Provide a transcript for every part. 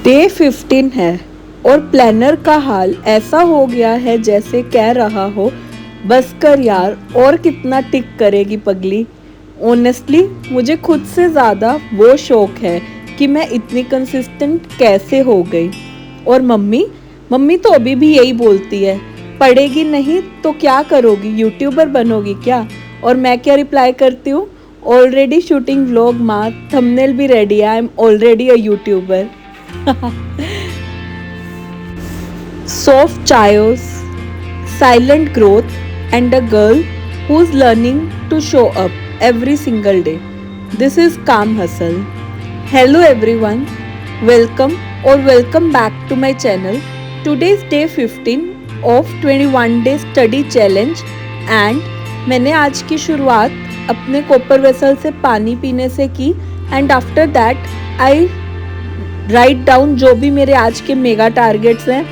Day 15 है और planner का हाल ऐसा हो गया है जैसे कह रहा हो बस कर यार, और कितना टिक करेगी पगली। ऑनेस्टली मुझे खुद से ज़्यादा वो शौक है कि मैं इतनी कंसिस्टेंट कैसे हो गई। और मम्मी मम्मी तो अभी भी यही बोलती है, पढ़ेगी नहीं तो क्या करोगी, यूट्यूबर बनोगी क्या। और मैं क्या रिप्लाई करती हूँ, ऑलरेडी शूटिंग व्लॉग माँ, थंबनेल भी रेडी है, I am already a YouTuber. Soft chaos, silent growth, and a girl who's learning to show up every single day. This is Calm Hustle. Hello everyone, welcome back to my channel. Today is day 15 of 21 day study challenge and मैंने आज की शुरुआत अपने copper vessel से पानी पीने से की and after that I write down जो भी मेरे आज के मेगा टारगेट्स हैं।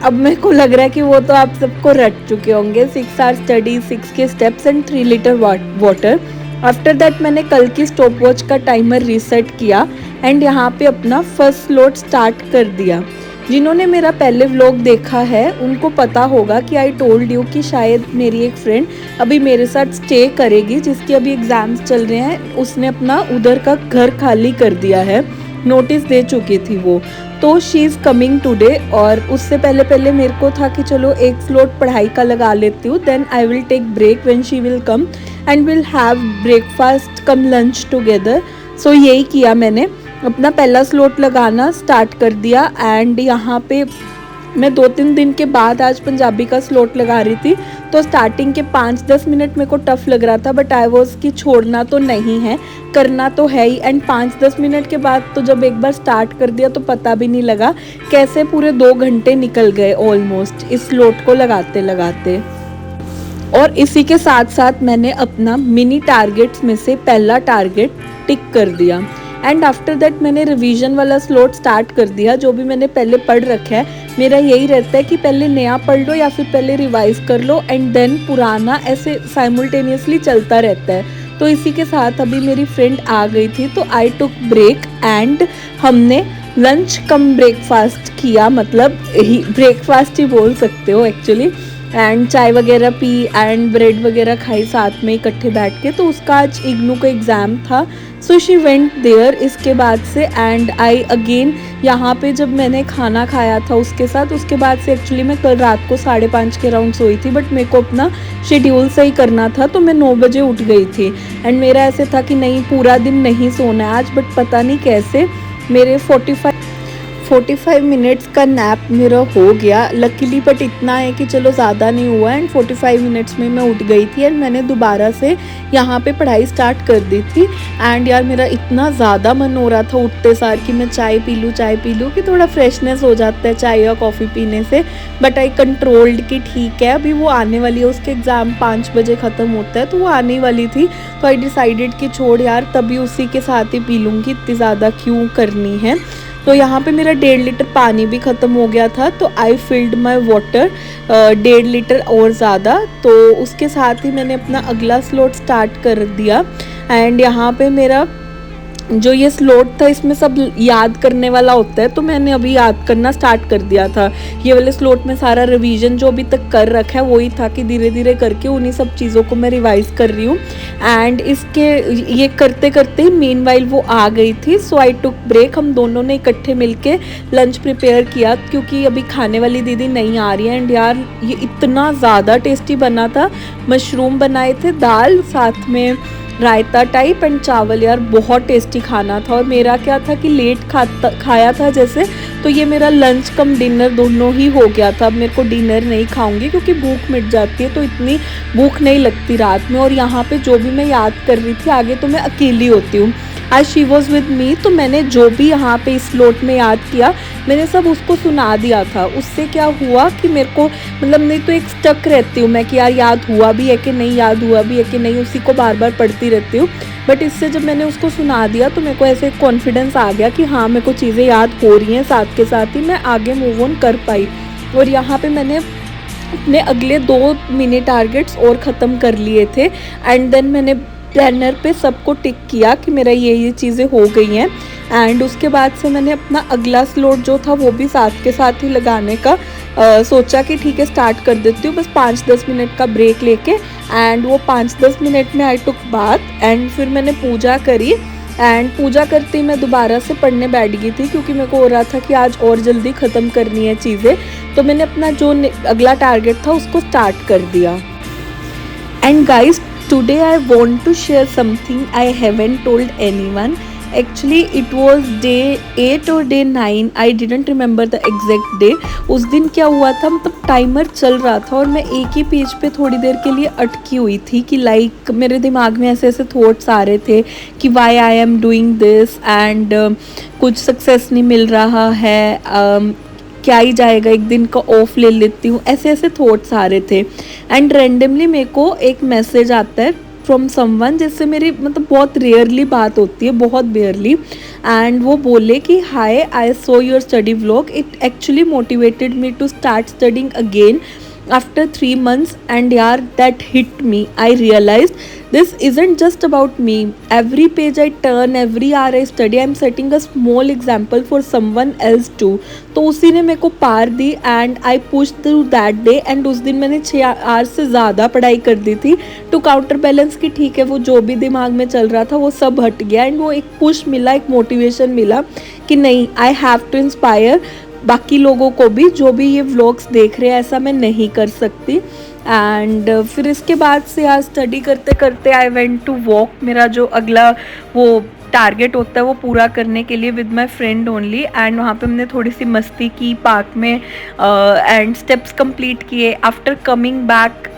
अब मेरे को लग रहा है कि वो तो आप सबको रट चुके होंगे। 6 आवर स्टडी, 6 के steps and 3 litre water. After that मैंने कल की स्टॉप वॉच का टाइमर रीसेट किया एंड यहाँ पे अपना फर्स्ट स्लॉट स्टार्ट कर दिया। जिन्होंने मेरा पहले व्लॉग देखा है उनको पता होगा कि आई टोल्ड यू कि शायद मेरी एक फ्रेंड अभी मेरे साथ स्टे करेगी, जिसके अभी एग्ज़ाम्स चल रहे हैं। उसने अपना उधर का घर खाली कर दिया है, नोटिस दे चुकी थी वो, तो शी इज़ कमिंग टुडे। और उससे पहले मेरे को था कि चलो एक स्लॉट पढ़ाई का लगा लेती हूँ, then I will take break when she will come and will have breakfast come lunch together. So यही किया मैंने, अपना पहला स्लॉट लगाना स्टार्ट कर दिया। एंड यहाँ पे मैं 2-3 दिन के बाद आज पंजाबी का स्लॉट लगा रही थी, तो स्टार्टिंग के 5-10 मिनट मेरे को टफ़ लग रहा था, बट आई वॉज कि छोड़ना तो नहीं है, करना तो है ही। एंड 5-10 मिनट के बाद तो जब एक बार स्टार्ट कर दिया तो पता भी नहीं लगा कैसे पूरे 2 घंटे निकल गए ऑलमोस्ट इस स्लॉट को लगाते लगाते। और इसी के साथ साथ मैंने अपना मिनी टारगेट्स में से पहला टारगेट टिक कर दिया। एंड आफ्टर दैट मैंने रिवीजन वाला स्लॉट स्टार्ट कर दिया। जो भी मैंने पहले पढ़ रखा है, मेरा यही रहता है कि पहले नया पढ़ लो या फिर पहले रिवाइज कर लो एंड देन पुराना, ऐसे साइमल्टेनियसली चलता रहता है। तो इसी के साथ अभी मेरी फ्रेंड आ गई थी तो आई टुक ब्रेक एंड हमने लंच कम ब्रेकफास्ट किया, मतलब ब्रेकफास्ट ही बोल सकते हो एक्चुअली। एंड चाय वगैरह पी एंड ब्रेड वगैरह खाई साथ में इकट्ठे बैठ के। तो उसका आज इग्नू का एग्ज़ाम था, सो शी वेंट देयर इसके बाद से। एंड आई अगेन यहाँ पे जब मैंने खाना खाया था उसके बाद से एक्चुअली मैं कल रात को 5:30 के राउंड सोई थी, बट मेरे को अपना शेड्यूल सही करना था तो मैं 9 बजे उठ गई थी। एंड मेरा ऐसे था कि नहीं पूरा दिन नहीं सोना है आज, बट पता नहीं कैसे मेरे 45 मिनट्स का नैप मेरा हो गया लकीली, बट इतना है कि चलो ज़्यादा नहीं हुआ। एंड 45 मिनट्स में मैं उठ गई थी एंड मैंने दोबारा से यहाँ पे पढ़ाई स्टार्ट कर दी थी। एंड यार मेरा इतना ज़्यादा मन हो रहा था उठते सार कि मैं चाय पी लूँ कि थोड़ा फ्रेशनेस हो जाता है चाय या कॉफ़ी पीने से। बट आई कंट्रोल्ड कि ठीक है अभी वो आने वाली है, उसके एग्ज़ाम 5 बजे ख़त्म होता है तो वो आने वाली थी। तो आई डिसाइडेड कि छोड़ यार तभी उसी के साथ ही पी लूँगी, इतनी ज़्यादा क्यों करनी है। तो यहाँ पे मेरा 1.5 लीटर पानी भी ख़त्म हो गया था, तो आई फिल्ड माई वाटर 1.5 लीटर और ज़्यादा। तो उसके साथ ही मैंने अपना अगला स्लॉट स्टार्ट कर दिया। एंड यहाँ पे मेरा जो ये स्लॉट था इसमें सब याद करने वाला होता है, तो मैंने अभी याद करना स्टार्ट कर दिया था। ये वाले स्लॉट में सारा रिवीजन जो अभी तक कर रखा है वही था कि धीरे धीरे करके उन्हीं सब चीज़ों को मैं रिवाइज कर रही हूँ। एंड इसके ये करते करते ही मीनवाइल वो आ गई थी, सो आई टुक ब्रेक। हम दोनों ने इकट्ठे मिलके लंच प्रिपेयर किया क्योंकि अभी खाने वाली दीदी नहीं आ रही है। एंड यार ये इतना ज़्यादा टेस्टी बना था, मशरूम बनाए थे, दाल साथ में रायता टाइप एंड चावल। यार बहुत टेस्टी खाना था। और मेरा क्या था कि लेट खाया था जैसे, तो ये मेरा लंच कम डिनर दोनों ही हो गया था। अब मेरे को डिनर नहीं खाऊंगी क्योंकि भूख मिट जाती है, तो इतनी भूख नहीं लगती रात में। और यहाँ पे जो भी मैं याद कर रही थी, आगे तो मैं अकेली होती हूँ, आज शी वॉज विद मी, तो मैंने जो भी यहाँ पे इस स्लॉट में याद किया मैंने सब उसको सुना दिया था। उससे क्या हुआ कि मेरे को मतलब नहीं तो एक स्टक रहती हूँ मैं कि यार याद हुआ भी है कि नहीं, याद हुआ भी है कि नहीं, उसी को बार बार पढ़ती रहती हूँ। बट इससे जब मैंने उसको सुना दिया तो मेरे को ऐसे कॉन्फिडेंस आ गया कि हाँ मेरे को चीज़ें याद हो रही हैं, साथ के साथ ही मैं आगे मूव ऑन कर पाई। और यहाँ पे मैंने अपने अगले 2 मिनी टारगेट्स और ख़त्म कर लिए थे। एंड देन मैंने प्लानर पे सबको टिक किया कि मेरा ये चीज़ें हो गई हैं। एंड उसके बाद से मैंने अपना अगला स्लॉट जो था वो भी साथ के साथ ही लगाने का सोचा कि ठीक है स्टार्ट कर देती हूँ बस 5-10 मिनट का ब्रेक लेके। एंड वो 5-10 मिनट में आई टुक बाथ एंड फिर मैंने पूजा करी। एंड पूजा करते ही मैं दोबारा से पढ़ने बैठ गई थी क्योंकि मेरे को हो रहा था कि आज और जल्दी ख़त्म करनी है चीज़ें। तो मैंने अपना जो अगला टारगेट था उसको स्टार्ट कर दिया। And guys, today I want to share something I haven't told anyone. Actually it was day 8 or day 9, I didn't remember the exact day. उस दिन क्या हुआ था, मतलब टाइमर चल रहा था और मैं एक ही पेज पे थोड़ी देर के लिए अटकी हुई थी कि लाइक मेरे दिमाग में ऐसे ऐसे थॉट्स आ रहे थे कि why I am doing this and कुछ सक्सेस नहीं मिल रहा है, क्या ही जाएगा, एक दिन का ऑफ ले लेती हूँ, ऐसे ऐसे थॉट्स आ रहे थे। एंड रेंडमली मेरे को एक मैसेज आता है फ्रॉम समवन, जिससे मेरी मतलब बहुत रेयरली बात होती है, बहुत रेयरली। एंड वो बोले कि hi, I saw your study vlog, it actually motivated me to start studying again after 3 months. And yaar, that hit me. I realized this isn't just about me. Every page I turn, every hour I study, I'm setting a small example for someone else too. तो उसी ने मेरे को पार दी and I push through that day. And उस दिन मैंने 6 आवर्स से ज़्यादा पढ़ाई कर दी थी टू काउंटर बैलेंस की ठीक है वो जो भी दिमाग में चल रहा था वो सब हट गया। एंड वो एक पुश मिला, एक मोटिवेशन मिला कि नहीं, आई हैव टू इंस्पायर बाकी लोगों को भी, जो भी ये व्लॉग्स देख रहे हैं, ऐसा मैं नहीं कर सकती। एंड फिर इसके बाद से आज स्टडी करते करते आई वेंट टू वॉक। मेरा जो अगला वो टारगेट होता है वो पूरा करने के लिए with my friend only. And वहाँ पे हमने थोड़ी सी मस्ती की पार्क में एंड स्टेप्स कंप्लीट किए। After coming back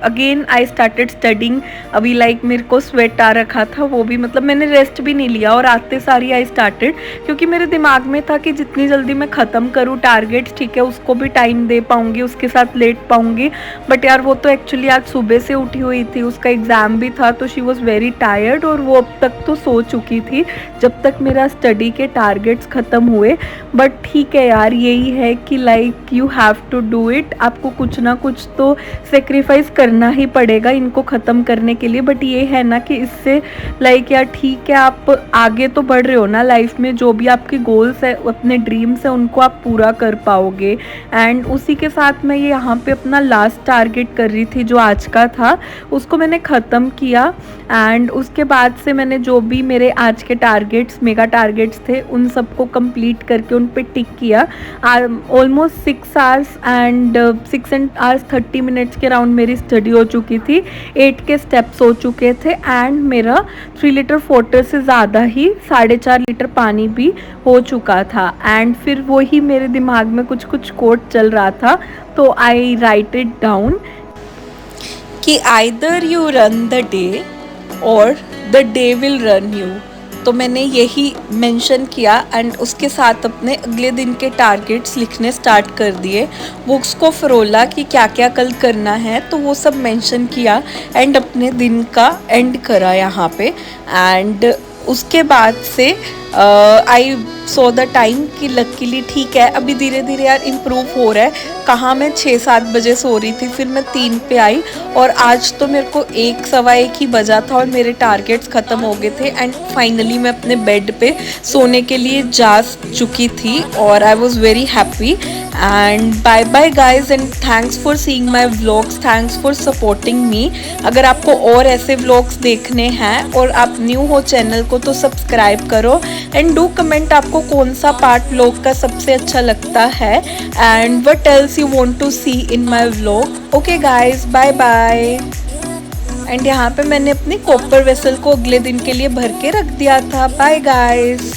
again I started studying. अभी लाइक मेरे को स्वेट आ रखा था, वो भी मतलब मैंने रेस्ट भी नहीं लिया और आते सारी आई स्टार्टेड, क्योंकि मेरे दिमाग में था कि जितनी जल्दी मैं ख़त्म करूँ टारगेट्स ठीक है उसको भी टाइम दे पाऊँगी, उसके साथ लेट पाऊँगी। बट यार वो तो एक्चुअली आज सुबह से उठी हुई थी, उसका एग्ज़ाम भी था तो शी वॉज़ वेरी टायर्ड और वो अब तक तो सो चुकी थी जब तक मेरा स्टडी के टारगेट्स ख़त्म हुए। बट ठीक है यार, यही है कि like you have to do it, आपको कुछ ना कुछ तो सेक्रीफाइस करना ही पड़ेगा इनको ख़त्म करने के लिए। बट ये है ना कि इससे लाइक यार ठीक है, आप आगे तो बढ़ रहे हो ना लाइफ में, जो भी आपके गोल्स है, अपने ड्रीम्स है, उनको आप पूरा कर पाओगे। एंड उसी के साथ मैं ये यहाँ पे अपना लास्ट टारगेट कर रही थी जो आज का था, उसको मैंने ख़त्म किया। एंड उसके बाद से मैंने जो भी मेरे आज के टारगेट्स, मेगा टारगेट्स थे, उन सबको कंप्लीट करके उन पे टिक किया। Almost 6 hours and 6 hours 30 minutes के राउंड मेरी स्टडी हो चुकी थी, 8 के स्टेप्स हो चुके थे एंड मेरा 3 लीटर वाटर से ज़्यादा ही 4.5 लीटर पानी भी हो चुका था। एंड फिर वही मेरे दिमाग में कुछ कुछ कोट चल रहा था, तो आई राइट इट डाउन कि either you run the day और the day will run you. तो मैंने यही मेंशन किया एंड उसके साथ अपने अगले दिन के टारगेट्स लिखने स्टार्ट कर दिए। बुक्स को फरोला कि क्या क्या कल करना है, तो वो सब मेंशन किया एंड अपने दिन का एंड करा यहाँ पे। एंड उसके बाद से आई सो द टाइम कि लकीली ठीक है, अभी धीरे धीरे यार इम्प्रूव हो रहा है। कहाँ मैं 6-7 बजे सो रही थी, फिर मैं 3 पे आई और आज तो मेरे को 1-1:15 ही बजा था और मेरे टारगेट्स ख़त्म हो गए थे। एंड फाइनली मैं अपने बेड पे सोने के लिए जा चुकी थी और I was very happy. And bye bye guys and thanks for seeing my vlogs, thanks for supporting me. अगर आपको और ऐसे व्लॉग्स देखने हैं और आप न्यू हो चैनल को तो सब्सक्राइब करो एंड डू कमेंट आपको कौन सा पार्ट व्लॉग का सबसे अच्छा लगता है and what else you want to see in my vlog. Okay guys, bye bye. And यहाँ पे मैंने अपनी कॉपर वेसल को अगले दिन के लिए भर के रख दिया था। Bye guys.